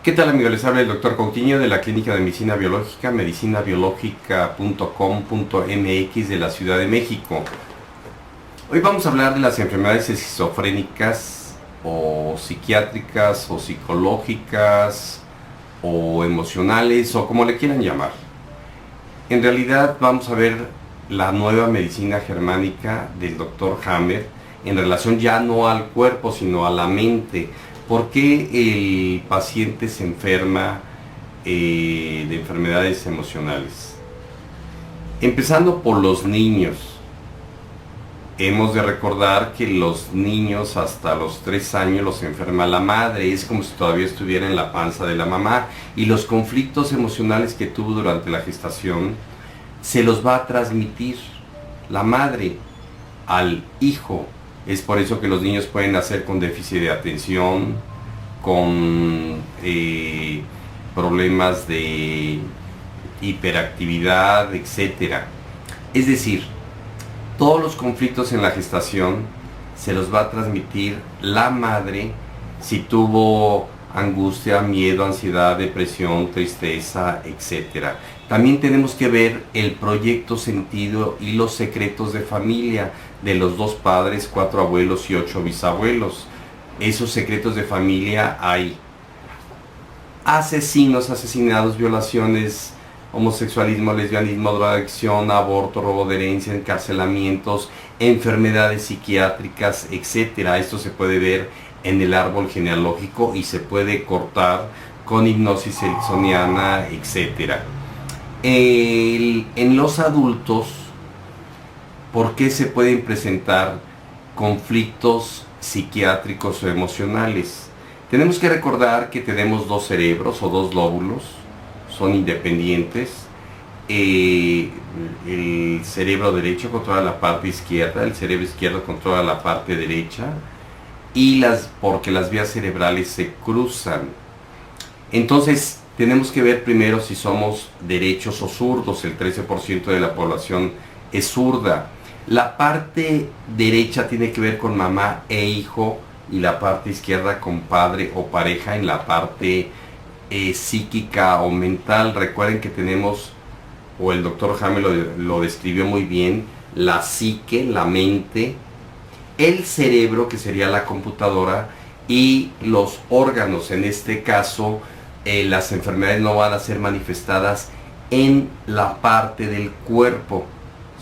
¿Qué tal, amigos? Les habla el doctor Coutinho de la Clínica de Medicina Biológica, medicinabiológica.com.mx de la Ciudad de México. Hoy vamos a hablar de las enfermedades esquizofrénicas o psiquiátricas o psicológicas o emocionales o como le quieran llamar. En realidad vamos a ver la nueva medicina germánica del doctor Hammer en relación ya no al cuerpo sino a la mente. ¿Por qué el paciente se enferma de enfermedades emocionales? Empezando por los niños. Hemos de recordar que los niños hasta los 3 años los enferma la madre, es como si todavía estuviera en la panza de la mamá, y los conflictos emocionales que tuvo durante la gestación se los va a transmitir la madre al hijo. Es por eso que los niños pueden nacer con déficit de atención, con problemas de hiperactividad, etc. Es decir, todos los conflictos en la gestación se los va a transmitir la madre si tuvo angustia, miedo, ansiedad, depresión, tristeza, etc. También tenemos que ver el proyecto sentido y los secretos de familia de los 2 padres, 4 abuelos y 8 bisabuelos. Esos secretos de familia hay asesinos, asesinados, violaciones, homosexualismo, lesbianismo, drogadicción, aborto, robo de herencia, encarcelamientos, enfermedades psiquiátricas, etc. Esto se puede ver en el árbol genealógico y se puede cortar con hipnosis ericksoniana, etc. En los adultos, ¿por qué se pueden presentar conflictos psiquiátricos o emocionales? Tenemos que recordar que tenemos 2 cerebros o 2 lóbulos, son independientes. El cerebro derecho controla la parte izquierda, el cerebro izquierdo controla la parte derecha, y porque las vías cerebrales se cruzan. Entonces tenemos que ver primero si somos derechos o zurdos. El 13% de la población es zurda. La parte derecha tiene que ver con mamá e hijo, y la parte izquierda con padre o pareja en la parte psíquica o mental. Recuerden que tenemos, o el doctor Hammer lo describió muy bien, la psique, la mente, el cerebro, que sería la computadora, y los órganos. En este caso, las enfermedades no van a ser manifestadas en la parte del cuerpo,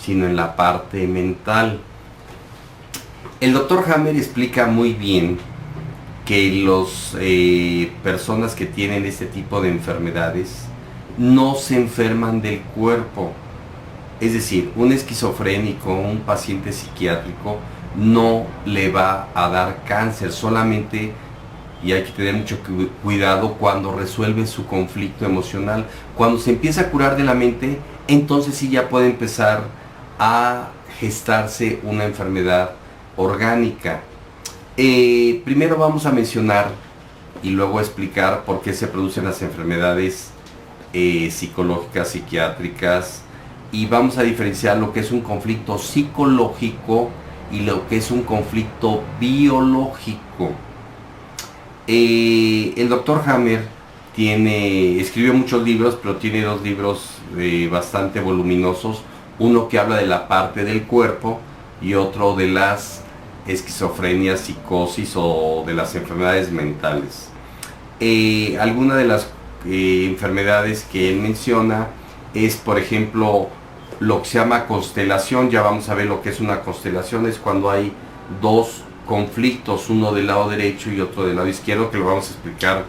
sino en la parte mental. El doctor Hammer explica muy bien que las personas que tienen este tipo de enfermedades no se enferman del cuerpo. Es decir, un esquizofrénico, un paciente psiquiátrico, no le va a dar cáncer, solamente, y hay que tener mucho cuidado cuando resuelve su conflicto emocional. Cuando se empieza a curar de la mente, entonces sí ya puede empezar a gestarse una enfermedad orgánica. Primero vamos a mencionar y luego explicar por qué se producen las enfermedades psicológicas, psiquiátricas, y vamos a diferenciar lo que es un conflicto psicológico y lo que es un conflicto biológico. El doctor Hammer escribió muchos libros, pero tiene 2 libros bastante voluminosos, uno que habla de la parte del cuerpo y otro de las esquizofrenia, psicosis o de las enfermedades mentales. Alguna de las enfermedades que él menciona es, por ejemplo, lo que se llama constelación. Ya vamos a ver lo que es una constelación. Es cuando hay 2 conflictos, uno del lado derecho y otro del lado izquierdo, que lo vamos a explicar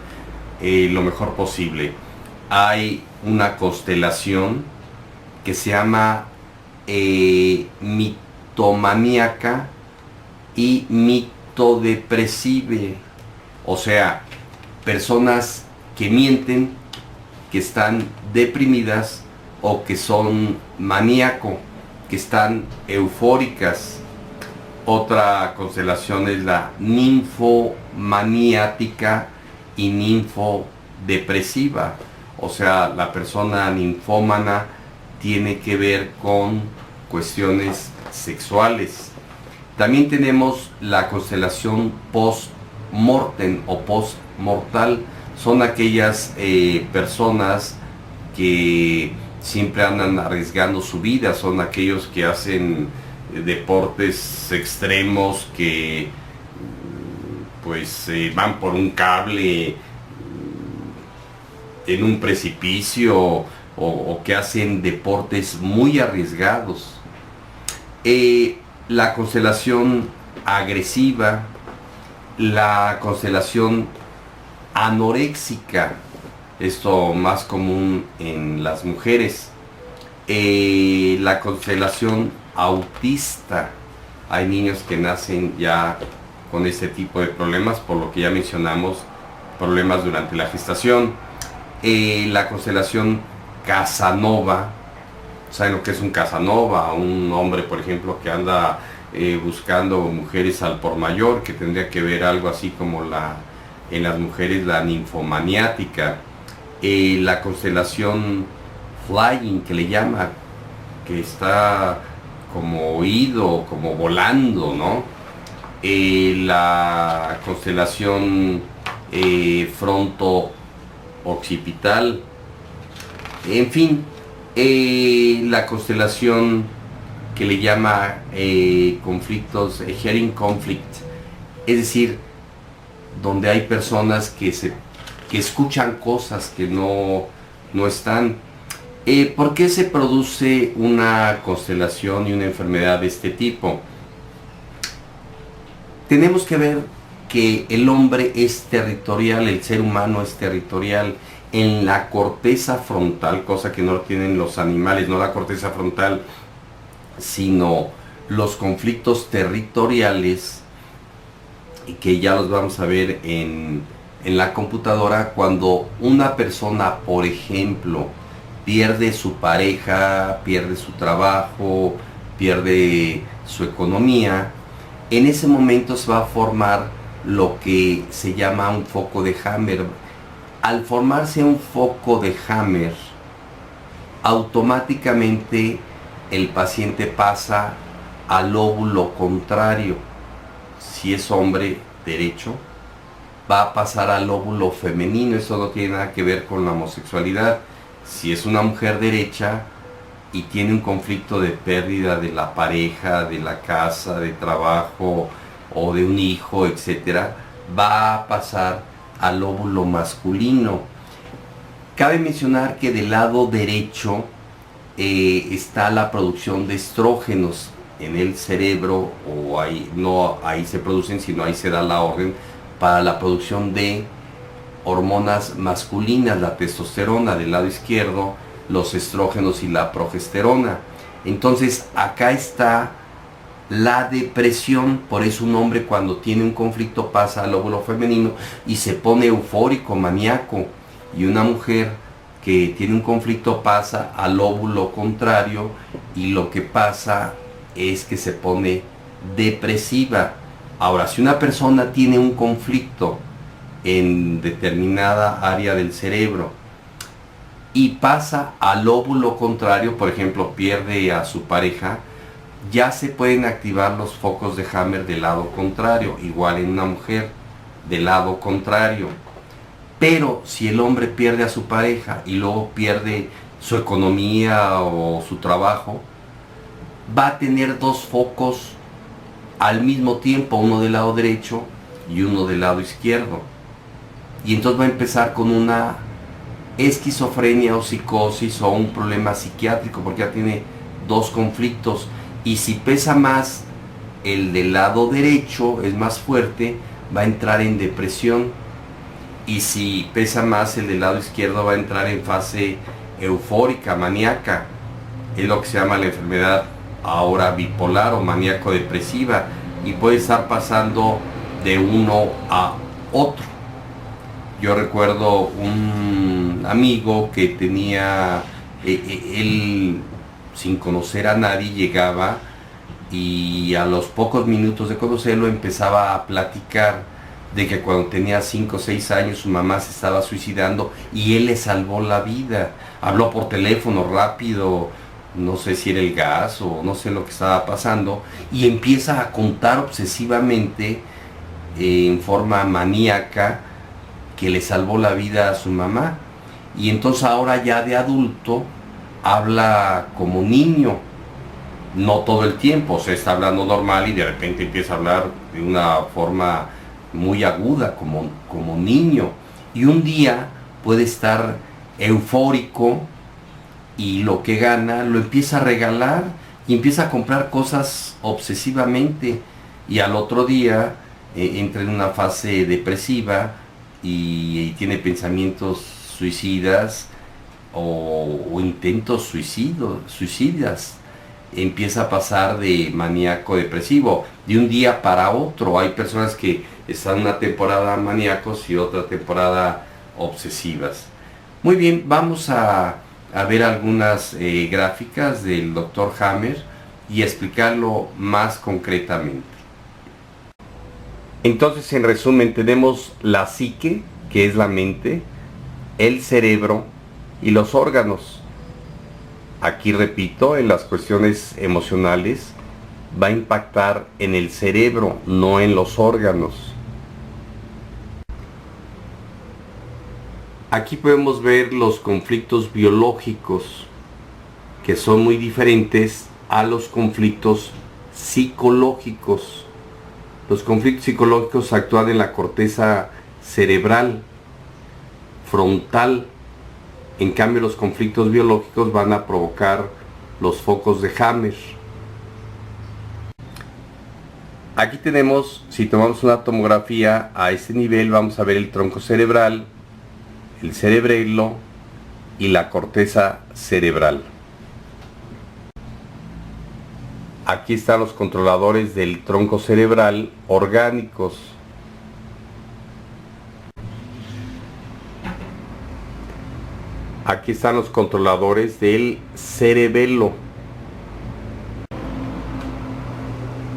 lo mejor posible. Hay una constelación que se llama mitomaníaca y mitodepresiva, o sea, personas que mienten, que están deprimidas, o que son maníaco, que están eufóricas. Otra constelación es la ninfomaniática y ninfodepresiva, o sea, la persona ninfómana tiene que ver con cuestiones sexuales. También tenemos la constelación post-mortem o post-mortal. son aquellas personas que siempre andan arriesgando su vida, son aquellos que hacen deportes extremos, que pues van por un cable en un precipicio, o que hacen deportes muy arriesgados. La constelación agresiva, la constelación anoréxica, esto más común en las mujeres, la constelación autista, hay niños que nacen ya con este tipo de problemas, por lo que ya mencionamos, problemas durante la gestación. La constelación Casanova, ¿saben lo que es un Casanova? Un hombre, por ejemplo, que anda buscando mujeres al por mayor, que tendría que ver algo así como en las mujeres la ninfomaniática. La constelación Flying, que le llama, que está como oído, como volando, ¿no? La constelación fronto occipital, en fin, la constelación que le llama conflictos, hearing conflict, es decir, donde hay personas que escuchan cosas que no están. ¿Por qué se produce una constelación y una enfermedad de este tipo? Tenemos que ver que el hombre es territorial, el ser humano es territorial en la corteza frontal, cosa que no lo tienen los animales, no la corteza frontal, sino los conflictos territoriales, que ya los vamos a ver en la computadora. Cuando una persona, por ejemplo, pierde su pareja, pierde su trabajo, pierde su economía, en ese momento se va a formar lo que se llama un foco de Hammer. Al formarse un foco de Hammer, automáticamente el paciente pasa al lóbulo contrario. Si es hombre derecho, va a pasar al lóbulo femenino. Eso no tiene nada que ver con la homosexualidad. Si es una mujer derecha y tiene un conflicto de pérdida de la pareja, de la casa, de trabajo o de un hijo, etcétera, va a pasar al lóbulo masculino. Cabe mencionar que del lado derecho está la producción de estrógenos en el cerebro, o ahí no ahí se producen, sino ahí se da la orden para la producción de hormonas masculinas, la testosterona. Del lado izquierdo, los estrógenos y la progesterona. Entonces acá está la depresión. Por eso un hombre, cuando tiene un conflicto, pasa al lóbulo femenino y se pone eufórico, maníaco, y una mujer que tiene un conflicto pasa al lóbulo contrario, y lo que pasa es que se pone depresiva. Ahora, si una persona tiene un conflicto en determinada área del cerebro y pasa al lóbulo contrario, por ejemplo, pierde a su pareja, ya se pueden activar los focos de Hammer del lado contrario, igual en una mujer del lado contrario. Pero si el hombre pierde a su pareja y luego pierde su economía o su trabajo, va a tener dos focos al mismo tiempo, uno del lado derecho y uno del lado izquierdo. Y entonces va a empezar con una esquizofrenia o psicosis o un problema psiquiátrico, porque ya tiene dos conflictos. Y si pesa más el del lado derecho, es más fuerte, va a entrar en depresión. Y si pesa más el del lado izquierdo, va a entrar en fase eufórica, maníaca. Es lo que se llama la enfermedad ahora bipolar o maníaco-depresiva, y puede estar pasando de uno a otro. Yo recuerdo un amigo que tenía, él sin conocer a nadie llegaba, y a los pocos minutos de conocerlo empezaba a platicar de que cuando tenía 5 o 6 años su mamá se estaba suicidando y él le salvó la vida. Habló por teléfono rápido, no sé si era el gas o no sé lo que estaba pasando, y empieza a contar obsesivamente, en forma maníaca, que le salvó la vida a su mamá. Y entonces ahora ya de adulto habla como niño, no todo el tiempo, o sea, está hablando normal y de repente empieza a hablar de una forma muy aguda, como niño. Y un día puede estar eufórico y lo que gana lo empieza a regalar y empieza a comprar cosas obsesivamente, y al otro día entra en una fase depresiva y tiene pensamientos suicidas o intentos suicidas. Empieza a pasar de maníaco depresivo de un día para otro. Hay personas que están una temporada maníacos y otra temporada obsesivas. Muy bien, vamos a ver algunas gráficas del Dr. Hammer y explicarlo más concretamente. Entonces, en resumen, tenemos la psique, que es la mente, el cerebro y los órganos. Aquí repito, en las cuestiones emocionales va a impactar en el cerebro, no en los órganos. Aquí podemos ver los conflictos biológicos, que son muy diferentes a los conflictos psicológicos. Los conflictos psicológicos actúan en la corteza cerebral, frontal. En cambio, los conflictos biológicos van a provocar los focos de Hammer. Aquí tenemos, si tomamos una tomografía a este nivel, vamos a ver el tronco cerebral, el cerebelo y la corteza cerebral. Aquí están los controladores del tronco cerebral orgánicos. Aquí están los controladores del cerebelo.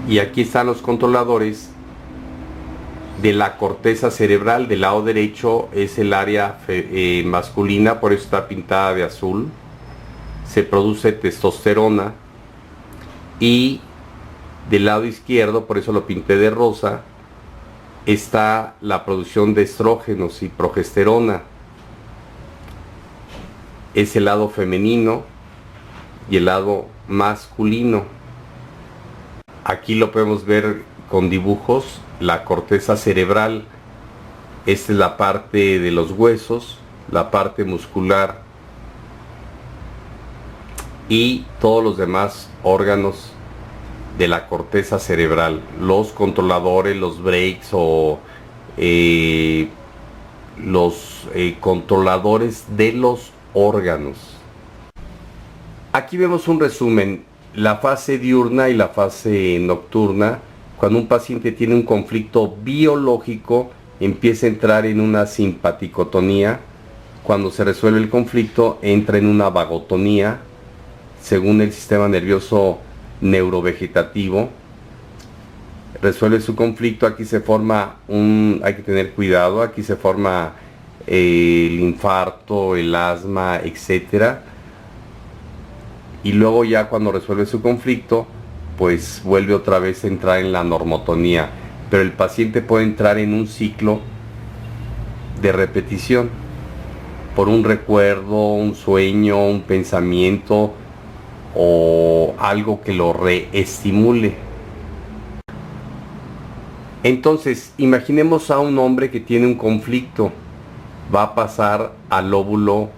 Y aquí están los controladores de la corteza cerebral. Del lado derecho es el área masculina, por eso está pintada de azul. Se produce testosterona. Y del lado izquierdo, por eso lo pinté de rosa, está la producción de estrógenos y progesterona. Es el lado femenino y el lado masculino. Aquí lo podemos ver con dibujos, la corteza cerebral. Esta es la parte de los huesos, la parte muscular y todos los demás órganos de la corteza cerebral, los controladores, los brakes o los controladores de los órganos. Aquí vemos un resumen, la fase diurna y la fase nocturna. Cuando un paciente tiene un conflicto biológico, empieza a entrar en una simpaticotonía. Cuando se resuelve el conflicto, entra en una vagotonía, según el sistema nervioso neurovegetativo. Resuelve su conflicto, aquí se forma hay que tener cuidado, aquí se forma el infarto, el asma, etcétera. Y luego ya cuando resuelve su conflicto, pues vuelve otra vez a entrar en la normotonía. Pero el paciente puede entrar en un ciclo de repetición por un recuerdo, un sueño, un pensamiento o algo que lo reestimule. Entonces, imaginemos a un hombre que tiene un conflicto. Va a pasar al lóbulo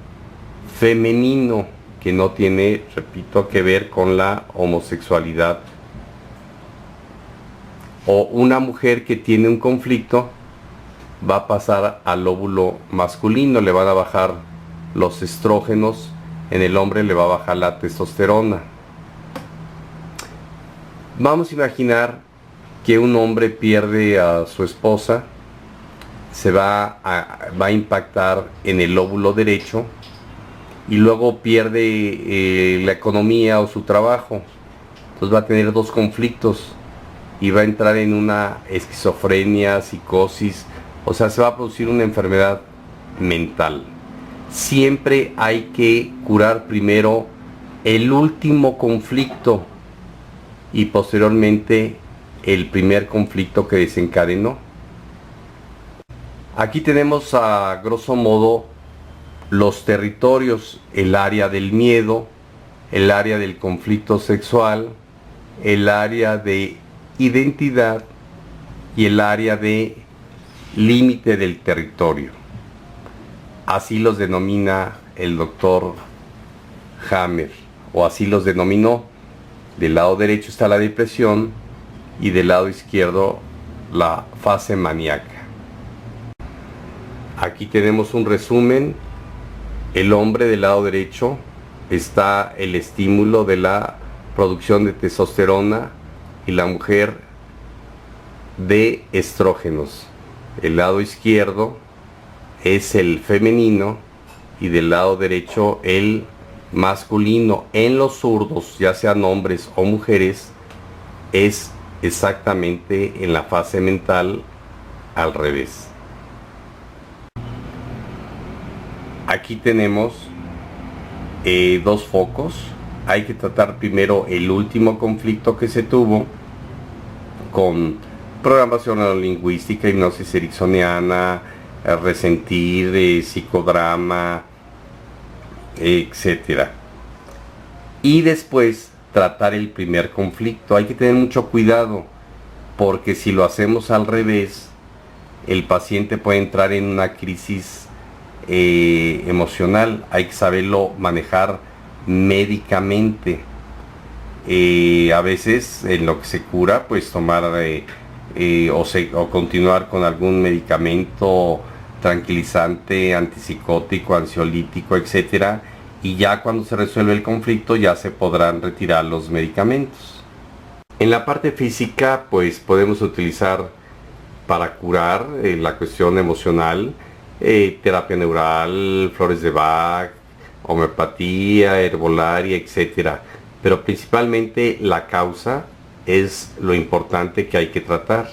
femenino, que no tiene, repito, que ver con la homosexualidad. O una mujer que tiene un conflicto va a pasar al lóbulo masculino, le van a bajar los estrógenos, en el hombre le va a bajar la testosterona. Vamos a imaginar que un hombre pierde a su esposa, se va a impactar en el lóbulo derecho y luego pierde la economía o su trabajo. Entonces va a tener dos conflictos y va a entrar en una esquizofrenia, psicosis, o sea, se va a producir una enfermedad mental. Siempre hay que curar primero el último conflicto y posteriormente el primer conflicto que desencadenó. Aquí tenemos a grosso modo los territorios: el área del miedo, el área del conflicto sexual, el área de identidad y el área de límite del territorio. Así los denomina el doctor Hammer, o así los denominó. Del lado derecho está la depresión y del lado izquierdo la fase maníaca. Aquí tenemos un resumen. El hombre del lado derecho está el estímulo de la producción de testosterona y la mujer de estrógenos. El lado izquierdo es el femenino y del lado derecho el masculino. En los zurdos, ya sean hombres o mujeres, es exactamente en la fase mental al revés. Aquí tenemos dos focos. Hay que tratar primero el último conflicto que se tuvo con programación neurolingüística, hipnosis ericksoniana, resentir, psicodrama, etcétera. Y después tratar el primer conflicto. Hay que tener mucho cuidado, porque si lo hacemos al revés, el paciente puede entrar en una crisis emocional. Hay que saberlo manejar médicamente. A veces en lo que se cura, pues tomar o continuar con algún medicamento tranquilizante, antipsicótico, ansiolítico, etcétera, y ya cuando se resuelve el conflicto ya se podrán retirar los medicamentos. En la parte física, pues podemos utilizar para curar la cuestión emocional, terapia neural, flores de Bach, homeopatía, herbolaria, etcétera. Pero principalmente la causa es lo importante que hay que tratar.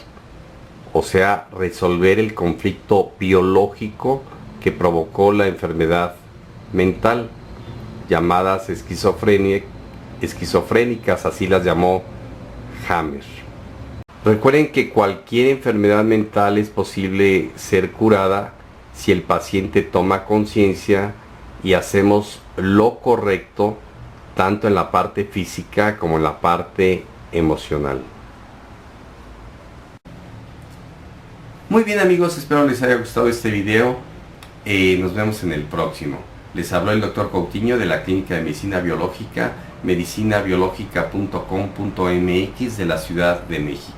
O sea, resolver el conflicto biológico que provocó la enfermedad mental, llamadas esquizofrénicas, así las llamó Hammer. Recuerden que cualquier enfermedad mental es posible ser curada si el paciente toma conciencia y hacemos lo correcto, tanto en la parte física como en la parte emocional. Muy bien, amigos, espero les haya gustado este video. Nos vemos en el próximo. Les habló el doctor Coutinho de la Clínica de Medicina Biológica, medicinabiológica.com.mx de la Ciudad de México.